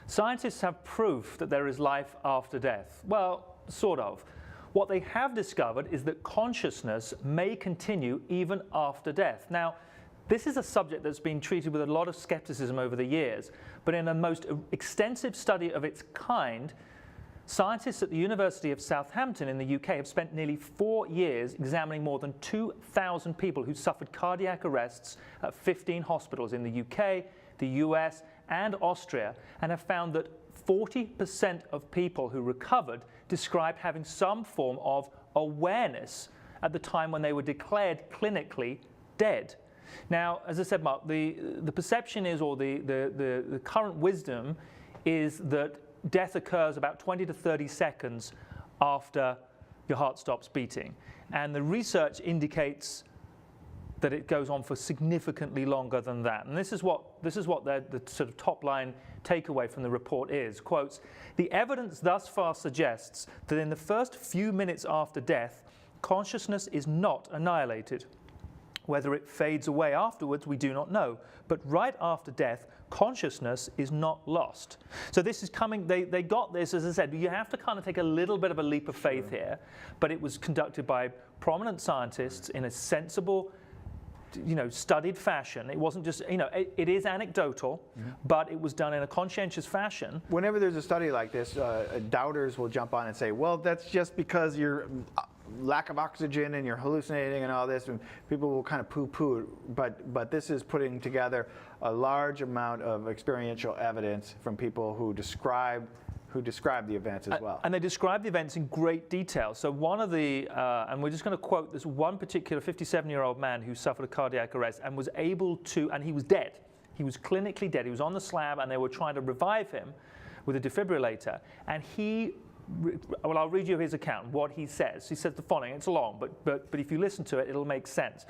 Scientists have proof that there is life after death. Well, sort of. What they have discovered is that consciousness may continue even after death. Now, this is a subject that's been treated with a lot of skepticism over the years, but in a most extensive study of its kind, scientists at the University of Southampton in the UK have spent nearly 4 years examining more than 2,000 people who suffered cardiac arrests at 15 hospitals in the UK, the US, and Austria, and have found that 40% of people who recovered described having some form of awareness at the time when they were declared clinically dead. Now, as I said, Mark, the perception is, or the current wisdom is that death occurs about 20 to 30 seconds after your heart stops beating. And the research indicates that it goes on for significantly longer than that. And this is what the sort of top line takeaway from the report is. Quotes, "The evidence thus far suggests that in the first few minutes after death, consciousness is not annihilated. Whether it fades away afterwards, we do not know. But right after death, consciousness is not lost." So this is coming, they got this, as I said, you have to kind of take a little bit of a leap of faith here, but it was conducted by prominent scientists in a sensible, studied fashion. It wasn't just, it is anecdotal, but it was done in a conscientious fashion. Whenever there's a study like this, doubters will jump on and say, well, that's just because you're lack of oxygen and you're hallucinating and all this, and people will kind of poo-poo it, but this is putting together a large amount of experiential evidence from people who describe the events as well. And they describe the events in great detail. So one of the, and we're just going to quote this one particular 57-year-old man who suffered a cardiac arrest and was able to, and he was dead. He was clinically dead. He was on the slab and they were trying to revive him with a defibrillator. And I'll read you his account, what he says. He says the following, it's long, but if you listen to it, it'll make sense.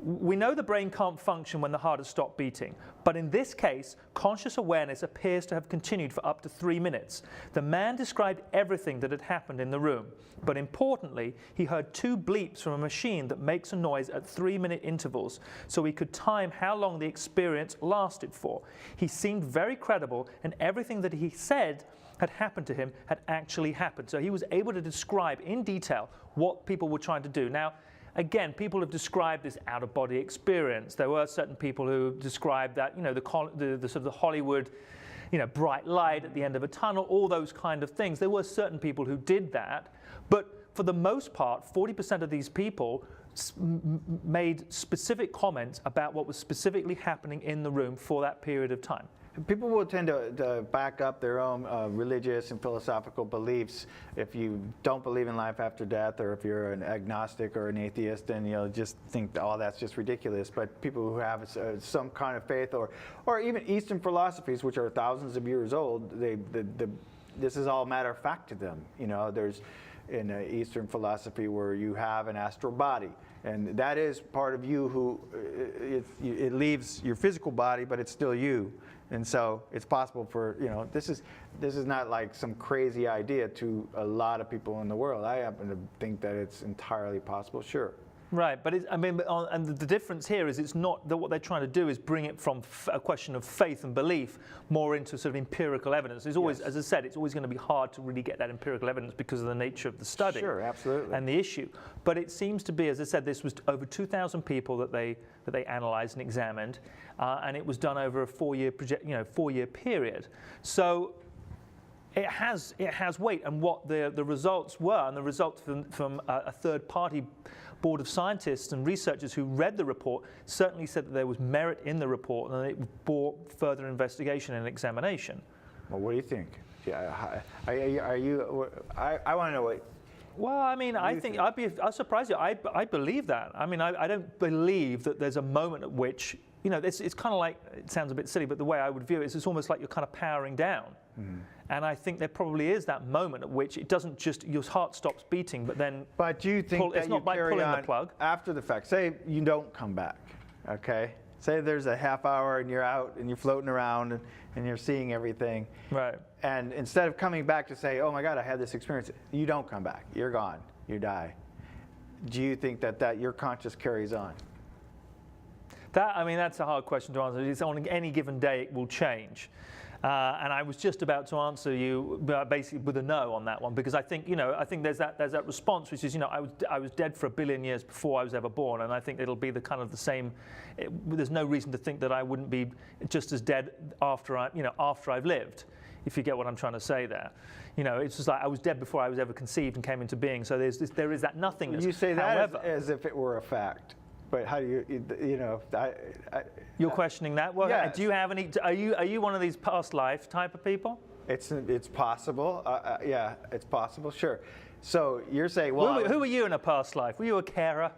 "We know the brain can't function when the heart has stopped beating, but in this case, conscious awareness appears to have continued for up to 3 minutes. The man described everything that had happened in the room, but importantly, he heard 2 bleeps from a machine that makes a noise at 3-minute intervals, so he could time how long the experience lasted for. He seemed very credible, and everything that he said had happened to him had actually happened." So he was able to describe in detail what people were trying to do. Now, again, people have described this out-of-body experience. There were certain people who described that, the sort of the Hollywood, bright light at the end of a tunnel, all those kind of things. There were certain people who did that, but for the most part, 40% of these people made specific comments about what was specifically happening in the room for that period of time. People will tend to back up their own religious and philosophical beliefs. If you don't believe in life after death, or if you're an agnostic or an atheist, then you'll just think, oh, that's just ridiculous. But people who have some kind of faith, or even Eastern philosophies, which are thousands of years old, this is all matter of fact to them. There's in Eastern philosophy where you have an astral body, and that is part of you who it leaves your physical body, but it's still you. And so it's possible for, this is not like some crazy idea to a lot of people in the world. I happen to think that it's entirely possible, sure. Right, but and the difference here is it's not that what they're trying to do is bring it from a question of faith and belief more into sort of empirical evidence. It's always, as I said, it's always going to be hard to really get that empirical evidence because of the nature of the study. Sure, absolutely. And the issue. But it seems to be, as I said, this was over 2,000 people that they analysed and examined, and it was done over a 4-year period. So it has weight, and what the results were, and the results from a third-party board of scientists and researchers who read the report certainly said that there was merit in the report and it bore further investigation and examination. Well, what do you think? Yeah, I want to know what. Well, I think I'll surprise you. I believe that. I don't believe that there's a moment at which, it's kind of like, it sounds a bit silly, but the way I would view it is it's almost like you're kind of powering down. Mm-hmm. And I think there probably is that moment at which it doesn't just, your heart stops beating, but then. But do you think that you carry on the plug after the fact? Say you don't come back, okay? Say there's a half hour and you're out and you're floating around and you're seeing everything. Right. And instead of coming back to say, oh my God, I had this experience, you don't come back. You're gone. You die. Do you think that your conscious carries on? That's a hard question to answer. It's on any given day it will change. And I was just about to answer you basically with a no on that one, because I think, I think there's that response, which is, I was dead for 1 billion years before I was ever born, and I think it'll be the kind of the same. There's no reason to think that I wouldn't be just as dead after I've lived, if you get what I'm trying to say there. It's just like I was dead before I was ever conceived and came into being. So there is that nothingness. You say that However, as if it were a fact. But how do you're questioning that? Well, yes. do you have any? Are you one of these past life type of people? It's possible. Yeah, it's possible. Sure. So you're saying, well, Who were you in a past life? Were you a carer?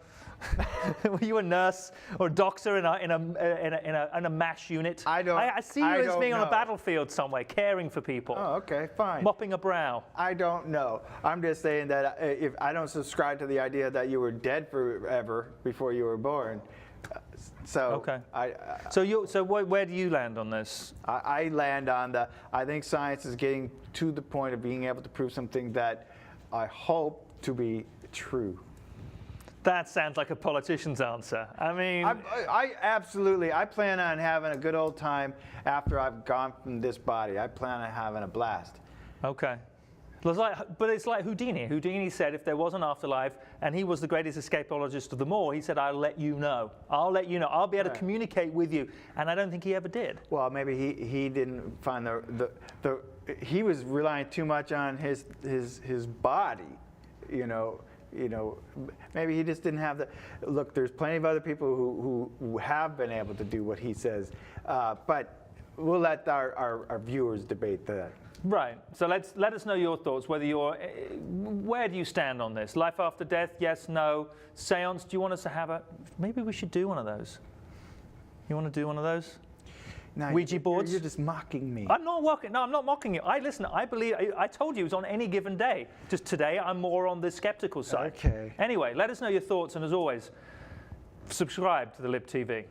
Were you a nurse or a doctor in a MASH unit? I see you as being on a battlefield somewhere, caring for people. Oh, okay, fine. Mopping a brow. I don't know. I'm just saying that if I don't subscribe to the idea that you were dead forever before you were born. So okay. So where do you land on this? I land on I think science is getting to the point of being able to prove something that I hope to be true. That sounds like a politician's answer. I mean, I absolutely. I plan on having a good old time after I've gone from this body. I plan on having a blast. Okay. But it's like Houdini. Houdini said if there was an afterlife, and he was the greatest escapologist of them all, he said, I'll let you know. I'll let you know. I'll be able to communicate with you. And I don't think he ever did. Well, maybe he didn't find he was relying too much on his body, maybe he just didn't have the look. There's plenty of other people who have been able to do what he says, but we'll let our viewers debate that. Right. So let us know your thoughts. Where do you stand on this? Life after death? Yes, no. Seance? Do you want us to have maybe we should do one of those. You want to do one of those? Now, Ouija boards? You're just mocking me. I'm not mocking. No, I'm not mocking you. I believe. I told you it was on any given day. Just today, I'm more on the skeptical side. Okay. Anyway, let us know your thoughts, and as always, subscribe to the Lib TV.